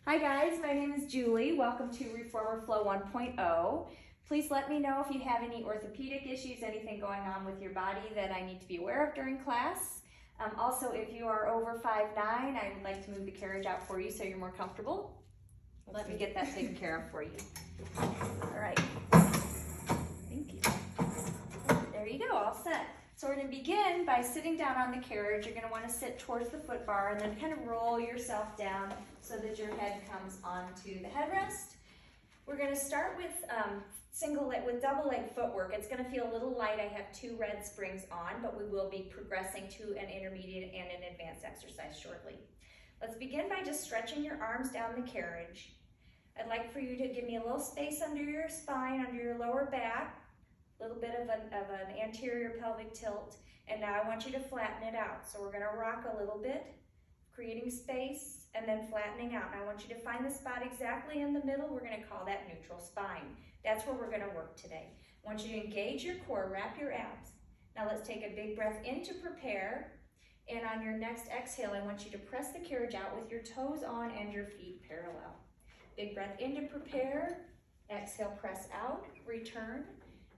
Hi guys, my name is Julie. Welcome to Reformer Flow 1.0. Please let me know if you have any orthopedic issues, anything going on with your body that I need to be aware of during class. Also, if you are over 5'9", I would like to move the carriage out for you so you're more comfortable. Let me get that taken care of for you. All right. Thank you. There you go, all set. So we're going to begin by sitting down on the carriage. You're going to want to sit towards the foot bar and then kind of roll yourself down so that your head comes onto the headrest. We're going to start with double leg footwork. It's going to feel a little light. I have 2 red springs on, but we will be progressing to an intermediate and an advanced exercise shortly. Let's begin by just stretching your arms down the carriage. I'd like for you to give me a little space under your spine, under your lower back, a little bit of an anterior pelvic tilt, and now I want you to flatten it out. So we're going to rock a little bit, creating space, and then flattening out. And I want you to find the spot exactly in the middle. We're going to call that neutral spine. That's where we're going to work today. I want you to engage your core, wrap your abs. Now let's take a big breath in to prepare, and on your next exhale, I want you to press the carriage out with your toes on and your feet parallel. Big breath in to prepare, exhale, press out, return.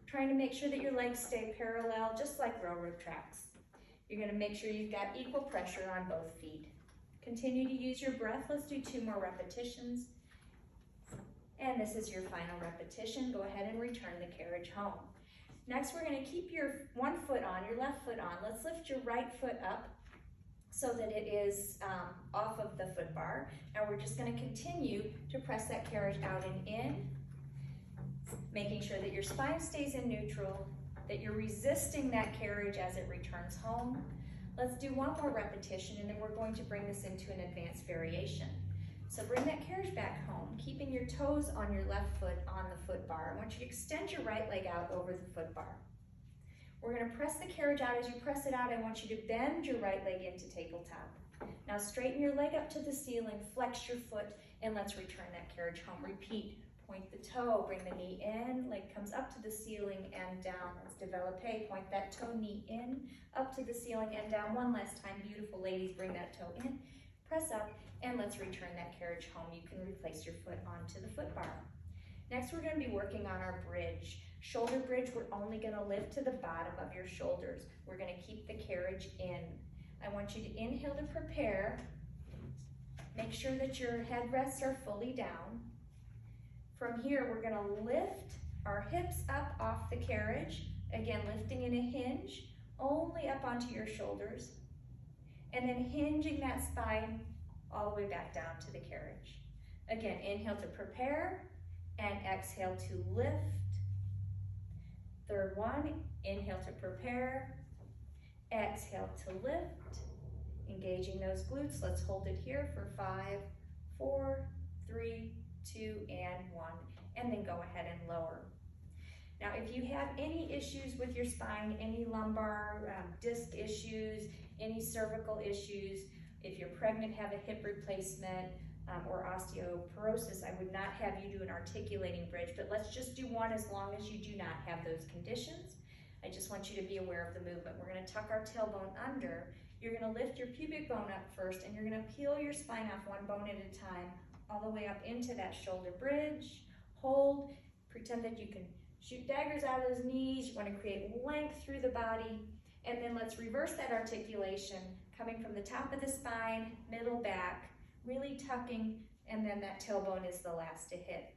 Trying to make sure that your legs stay parallel, just like railroad tracks. You're going to make sure you've got equal pressure on both feet. Continue to use your breath. Let's do 2 more repetitions. And this is your final repetition. Go ahead and return the carriage home. Next, we're going to keep your one foot on, your left foot on. Let's lift your right foot up so that it is off of the foot bar. Now we're just going to continue to press that carriage out and in, making sure that your spine stays in neutral, that you're resisting that carriage as it returns home. Let's do 1 more repetition, and then we're going to bring this into an advanced variation. So bring that carriage back home, keeping your toes on your left foot on the foot bar. I want you to extend your right leg out over the foot bar. We're going to press the carriage out. As you press it out, I want you to bend your right leg into tabletop. Now straighten your leg up to the ceiling, flex your foot, and let's return that carriage home. Repeat. Point the toe, bring the knee in, leg comes up to the ceiling and down. Let's develope. Point that toe, knee in, up to the ceiling and down. One last time. Beautiful ladies, bring that toe in, press up, and let's return that carriage home. You can replace your foot onto the foot bar. Next, we're going to be working on our bridge. Shoulder bridge, we're only going to lift to the bottom of your shoulders. We're going to keep the carriage in. I want you to inhale to prepare. Make sure that your headrests are fully down. From here, we're going to lift our hips up off the carriage. Again, lifting in a hinge, only up onto your shoulders. And then hinging that spine all the way back down to the carriage. Again, inhale to prepare and exhale to lift. Third one, inhale to prepare, exhale to lift. Engaging those glutes. Let's hold it here for 5, 4, 3, 2, and 1, and then go ahead and lower. Now, if you have any issues with your spine, any lumbar disc issues, any cervical issues, if you're pregnant, have a hip replacement, or osteoporosis, I would not have you do an articulating bridge, but let's just do one as long as you do not have those conditions. I just want you to be aware of the movement. We're going to tuck our tailbone under. You're going to lift your pubic bone up first, and you're going to peel your spine off one bone at a time, all the way up into that shoulder bridge. Hold, pretend that you can shoot daggers out of those knees. You want to create length through the body. And then let's reverse that articulation, coming from the top of the spine, middle back, really tucking, and then that tailbone is the last to hit.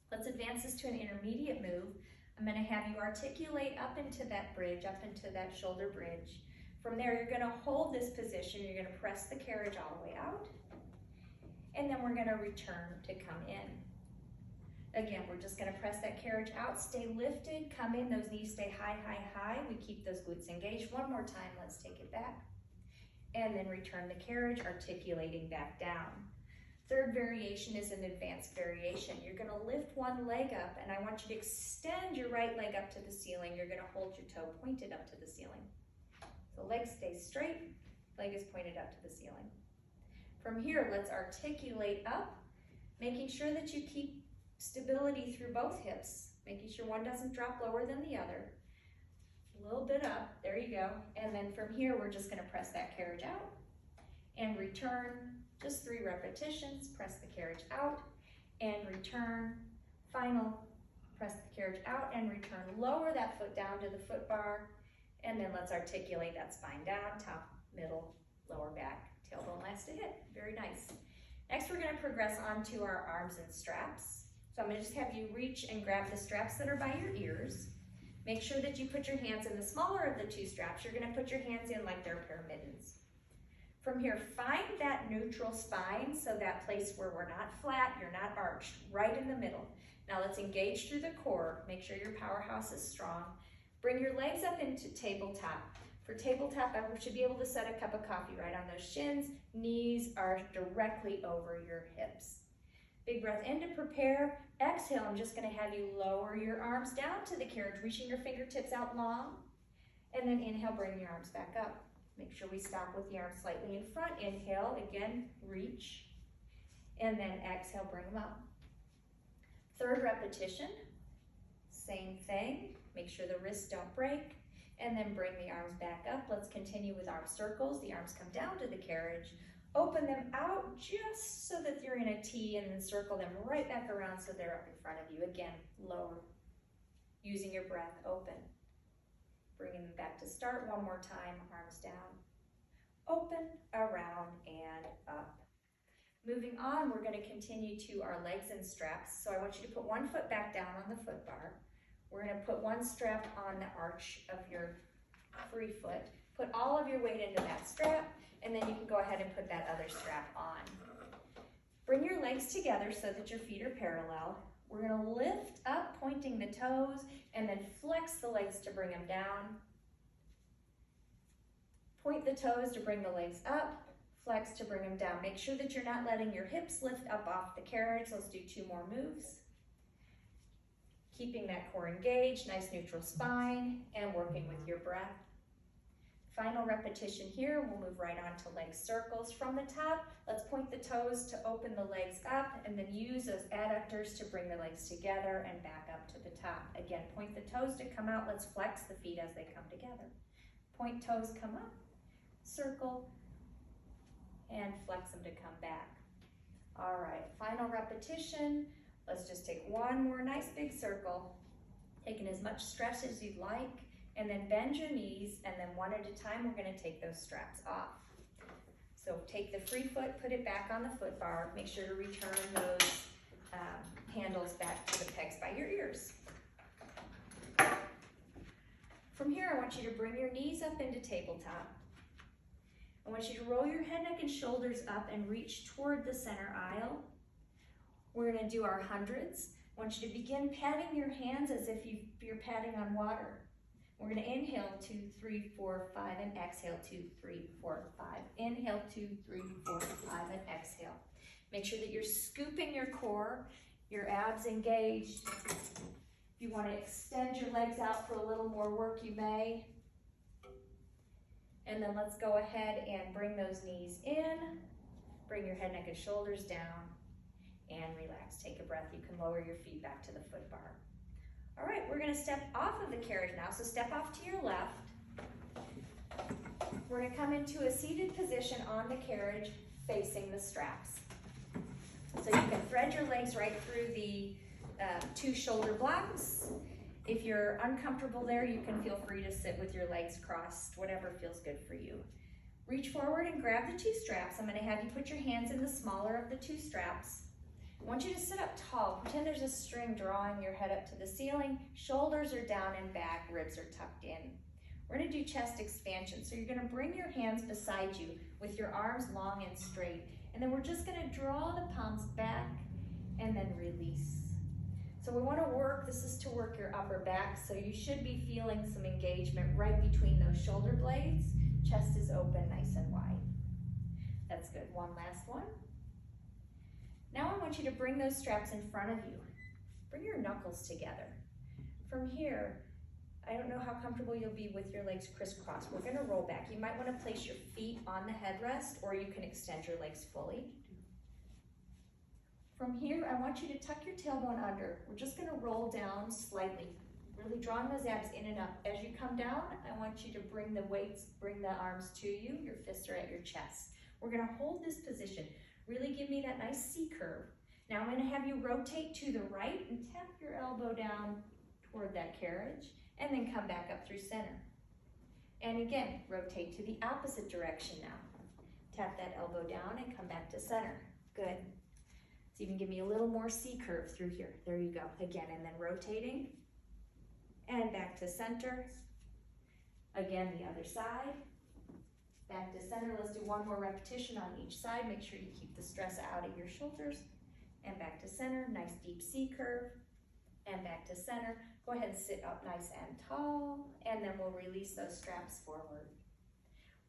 Let's advance this to an intermediate move. I'm going to have you articulate up into that bridge, up into that shoulder bridge. From there, you're going to hold this position. You're going to press the carriage all the way out. And then we're going to return to come in. Again, we're just going to press that carriage out, stay lifted, come in, those knees stay high, high, high. We keep those glutes engaged. One more time, let's take it back. And then return the carriage, articulating back down. Third variation is an advanced variation. You're going to lift one leg up, and I want you to extend your right leg up to the ceiling. You're going to hold your toe pointed up to the ceiling. So leg stays straight, leg is pointed up to the ceiling. From here, let's articulate up, making sure that you keep stability through both hips, making sure one doesn't drop lower than the other. A little bit up, there you go. And then from here, we're just going to press that carriage out and return Just 3 repetitions. Press the carriage out and return. Final, press the carriage out and return. Lower that foot down to the foot bar, and then let's articulate that spine down, top, middle, lower back, tailbone last to hip. Very nice. Next, we're going to progress on to our arms and straps. So I'm going to just have you reach and grab the straps that are by your ears. Make sure that you put your hands in the smaller of the 2 straps. You're going to put your hands in like they're a pair of mittens. From here, find that neutral spine, so that place where we're not flat, you're not arched, right in the middle. Now let's engage through the core. Make sure your powerhouse is strong. Bring your legs up into tabletop. For tabletop, I should be able to set a cup of coffee right on those shins. Knees are directly over your hips. Big breath in to prepare. Exhale, I'm just going to have you lower your arms down to the carriage, reaching your fingertips out long. And then inhale, bring your arms back up. Make sure we stop with the arms slightly in front. Inhale, again, reach. And then exhale, bring them up. 3rd repetition, same thing. Make sure the wrists don't break. And then bring the arms back up. Let's continue with arm circles. The arms come down to the carriage. Open them out just so that you're in a T, and then circle them right back around so they're up in front of you. Again, lower. Using your breath, open. Bringing them back to start one more time, arms down. Open, around, and up. Moving on, we're going to continue to our legs and straps. So I want you to put one foot back down on the foot bar. We're going to put one strap on the arch of your free foot. Put all of your weight into that strap, and then you can go ahead and put that other strap on. Bring your legs together so that your feet are parallel. We're going to lift up, pointing the toes, and then flex the legs to bring them down. Point the toes to bring the legs up, flex to bring them down. Make sure that you're not letting your hips lift up off the carriage. Let's do 2 more moves. Keeping that core engaged, nice neutral spine, and working with your breath. Final repetition here, we'll move right on to leg circles. From the top, let's point the toes to open the legs up, and then use those adductors to bring the legs together and back up to the top. Again, point the toes to come out. Let's flex the feet as they come together. Point toes, come up, circle, and flex them to come back. All right, final repetition. Let's just take one more nice big circle, taking as much stress as you'd like, and then bend your knees, and then one at a time, we're going to take those straps off. So take the free foot, put it back on the foot bar. Make sure to return those handles back to the pegs by your ears. From here, I want you to bring your knees up into tabletop. I want you to roll your head, neck, and shoulders up and reach toward the center aisle. We're going to do our hundreds. I want you to begin patting your hands as if you're patting on water. We're going to inhale 2, 3, 4, 5, and exhale 2, 3, 4, 5. Inhale 2, 3, 4, 5, and exhale. Make sure that you're scooping your core, your abs engaged. If you want to extend your legs out for a little more work, you may. And then let's go ahead and bring those knees in. Bring your head, neck, and shoulders down. And relax. Take a breath. You can lower your feet back to the foot bar. All right, we're going to step off of the carriage now. So step off to your left. We're going to come into a seated position on the carriage facing the straps. So you can thread your legs right through the 2 shoulder blocks. If you're uncomfortable there, you can feel free to sit with your legs crossed, whatever feels good for you. Reach forward and grab the 2 straps. I'm going to have you put your hands in the smaller of the 2 straps. I want you to sit up tall. Pretend there's a string drawing your head up to the ceiling. Shoulders are down and back, ribs are tucked in. We're going to do chest expansion. So you're going to bring your hands beside you with your arms long and straight. And then we're just going to draw the palms back and then release. So we want to work, this is to work your upper back, so you should be feeling some engagement right between those shoulder blades. Chest is open, nice and wide. That's good. One last one. Now I want you to bring those straps in front of you. Bring your knuckles together. From here, I don't know how comfortable you'll be with your legs crisscross. We're going to roll back. You might want to place your feet on the headrest, or you can extend your legs fully. From here, I want you to tuck your tailbone under. We're just going to roll down slightly, really drawing those abs in and up. As you come down, I want you to bring the weights, bring the arms to you. Your fists are at your chest. We're going to hold this position. Really give me that nice C curve. Now I'm going to have you rotate to the right and tap your elbow down toward that carriage, and then come back up through center. And again, rotate to the opposite direction now. Tap that elbow down and come back to center. Good. Let's even give me a little more C curve through here. There you go. Again, and then rotating and back to center. Again, the other side. Back to center. Let's do one more repetition on each side. Make sure you keep the stress out of your shoulders. And back to center. Nice deep C curve. And back to center. Go ahead and sit up nice and tall. And then we'll release those straps forward.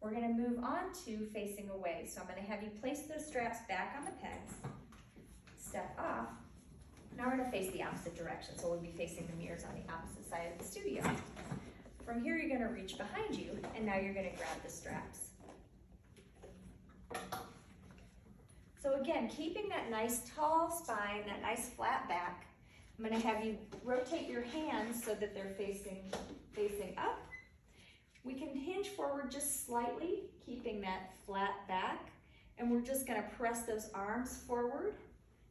We're going to move on to facing away. So I'm going to have you place those straps back on the pegs. Step off. Now we're going to face the opposite direction. So we'll be facing the mirrors on the opposite side of the studio. From here, you're going to reach behind you, and now you're going to grab the straps. So again, keeping that nice tall spine, that nice flat back, I'm going to have you rotate your hands so that they're facing up. We can hinge forward just slightly, keeping that flat back, and we're just going to press those arms forward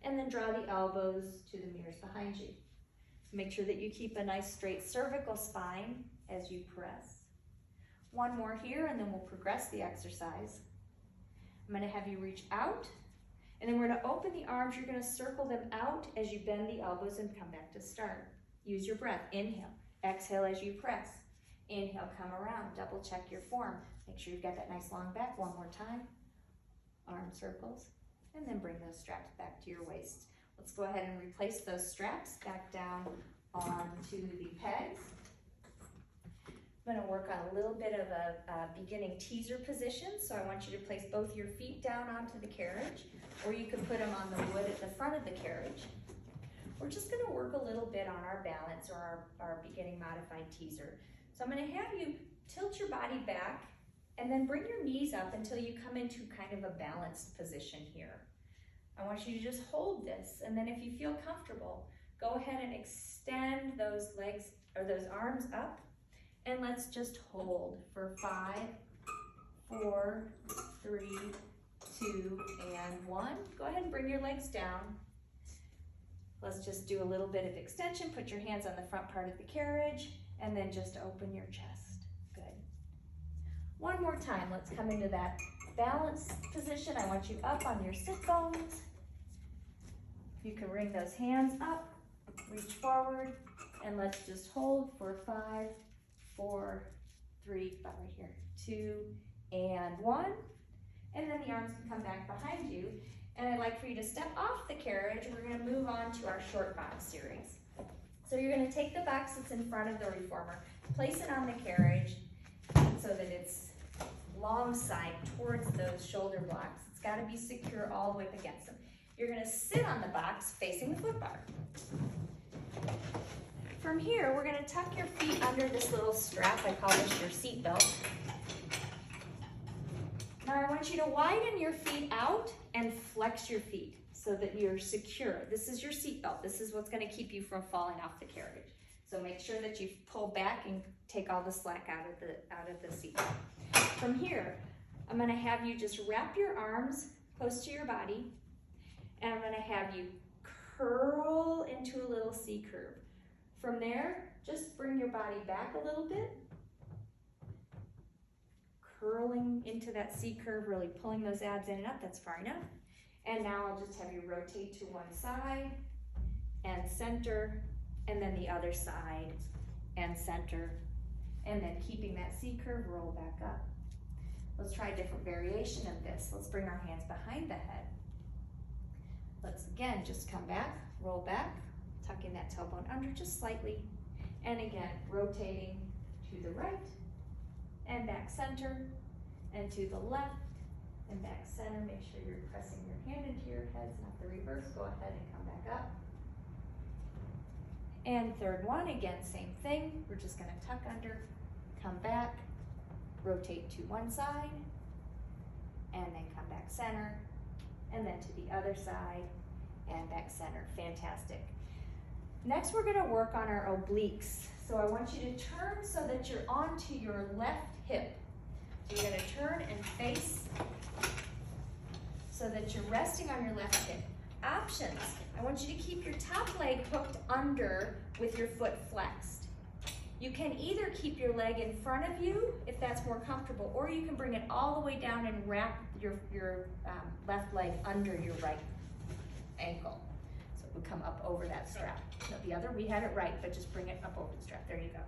and then draw the elbows to the mirrors behind you. Make sure that you keep a nice straight cervical spine as you press. One more here, and then we'll progress the exercise. I'm going to have you reach out, and then we're going to open the arms. You're going to circle them out as you bend the elbows and come back to start. Use your breath. Inhale. Exhale as you press. Inhale, come around. Double check your form. Make sure you've got that nice long back. One more time. Arm circles, and then bring those straps back to your waist. Let's go ahead and replace those straps back down onto the pegs. I'm going to work on a little bit of a beginning teaser position. So I want you to place both your feet down onto the carriage, or you can put them on the wood at the front of the carriage. We're just going to work a little bit on our balance, or our beginning modified teaser. So I'm going to have you tilt your body back and then bring your knees up until you come into kind of a balanced position here. I want you to just hold this, and then if you feel comfortable, go ahead and extend those legs or those arms up, and let's just hold for 5, 4, 3, 2, and 1. Go ahead and bring your legs down. Let's just do a little bit of extension. Put your hands on the front part of the carriage, and then just open your chest. Good. One more time. Let's come into that balanced position. I want you up on your sit bones. You can bring those hands up, reach forward, and let's just hold for 5, 4, 3, about right here, 2, and 1. And then the arms can come back behind you. And I'd like for you to step off the carriage. We're going to move on to our short box series. So you're going to take the box that's in front of the reformer, place it on the carriage so that it's long side towards those shoulder blocks. It's got to be secure all the way up against them. You're going to sit on the box facing the foot bar. From here, we're going to tuck your feet under this little strap. I call this your seat belt. Now I want you to widen your feet out and flex your feet so that you're secure. This is your seat belt. This is what's going to keep you from falling off the carriage. So make sure that you pull back and take all the slack out of the seat belt. From here, I'm going to have you just wrap your arms close to your body, and I'm going to have you curl into a little C curve. From there, just bring your body back a little bit, curling into that C curve, really pulling those abs in and up. That's far enough. And now I'll just have you rotate to one side and center, and then the other side and center, and then keeping that C curve, roll back up. Let's try a different variation of this. Let's bring our hands behind the head. Let's again just come back, roll back, tucking that tailbone under just slightly, and again rotating to the right and back center, and to the left and back center. Make sure you're pressing your hand into your head, not the reverse. Go ahead and come back up. And third one, again, same thing. We're just gonna tuck under, come back, rotate to one side, and then come back center, and then to the other side, and back center. Fantastic. Next, we're gonna work on our obliques. So I want you to turn so that you're onto your left hip. So you're gonna turn and face so that you're resting on your left hip. Options, I want you to keep your top leg hooked under with your foot flexed. You can either keep your leg in front of you if that's more comfortable, or you can bring it all the way down and wrap your left leg under your right ankle. So it would come up over that strap. No, the other, we had it right, but just bring it up over the strap. There you go.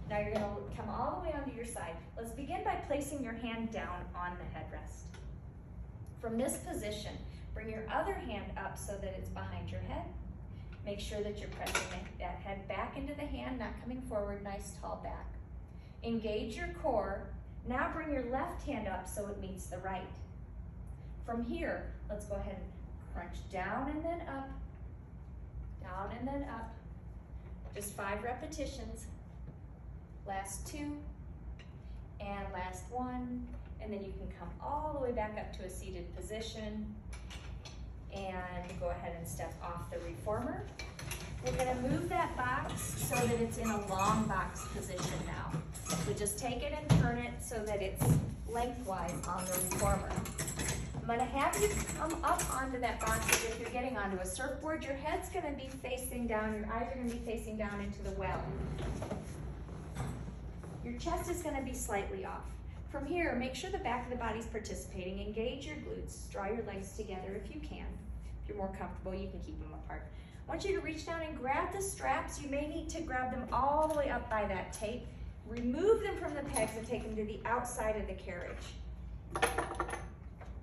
Now you're gonna come all the way onto your side. Let's begin by placing your hand down on the headrest. From this position, bring your other hand up so that it's behind your head. Make sure that you're pressing that head back into the hand, not coming forward, nice tall back. Engage your core. Now bring your left hand up so it meets the right. From here, let's go ahead and crunch down and then up, down and then up. Just 5 repetitions. Last 2, and last 1, and then you can come all the way back up to a seated position and go ahead and step off the reformer. We're gonna move that box so that it's in a long box position now. So just take it and turn it so that it's lengthwise on the reformer. I'm gonna have you come up onto that box as if you're getting onto a surfboard. Your head's gonna be facing down, your eyes are gonna be facing down into the well. Your chest is going to be slightly off. From here, make sure the back of the body's participating. Engage your glutes. Draw your legs together if you can. If you're more comfortable, you can keep them apart. I want you to reach down and grab the straps. You may need to grab them all the way up by that tape. Remove them from the pegs and take them to the outside of the carriage.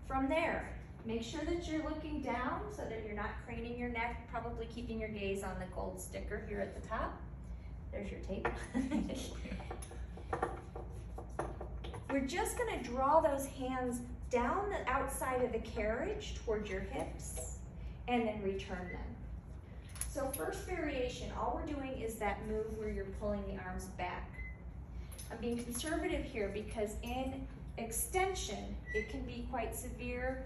From there, make sure that you're looking down so that you're not craning your neck, probably keeping your gaze on the gold sticker here at the top. There's your tape. We're just going to draw those hands down the outside of the carriage towards your hips and then return them. So first variation, all we're doing is that move where you're pulling the arms back. I'm being conservative here because in extension, it can be quite severe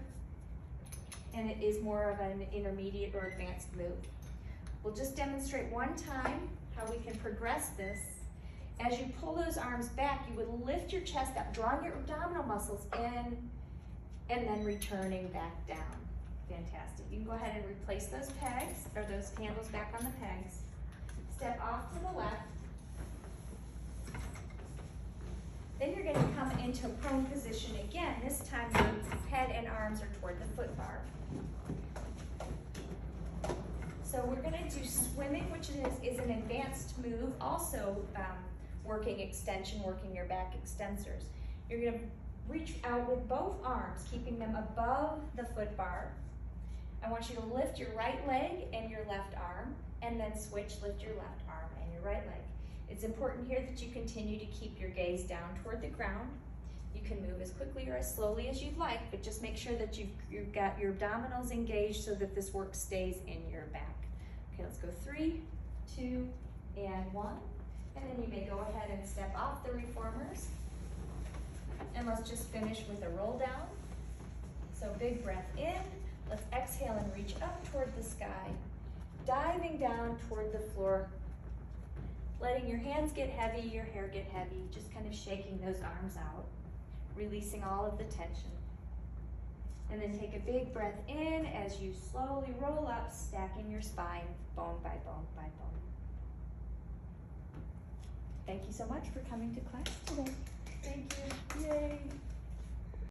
and it is more of an intermediate or advanced move. We'll just demonstrate one time how we can progress this. As you pull those arms back, you would lift your chest up, drawing your abdominal muscles in, and then returning back down. Fantastic. You can go ahead and replace those pegs, or those handles back on the pegs. Step off to the left. Then you're going to come into prone position again. This time your head and arms are toward the foot bar. So we're going to do swimming, which is an advanced move, also working extension, working your back extensors. You're going to reach out with both arms, keeping them above the foot bar. I want you to lift your right leg and your left arm, and then switch, lift your left arm and your right leg. It's important here that you continue to keep your gaze down toward the ground. You can move as quickly or as slowly as you'd like, but just make sure that you've got your abdominals engaged so that this work stays in your back. Okay, let's go 3, 2, and 1. And then you may go ahead and step off the reformers. And let's just finish with a roll down. So big breath in. Let's exhale and reach up toward the sky. Diving down toward the floor. Letting your hands get heavy, your hair get heavy. Just kind of shaking those arms out. Releasing all of the tension. And then take a big breath in as you slowly roll up, stacking your spine bone by bone by bone. Thank you so much for coming to class today. Thank you. Yay.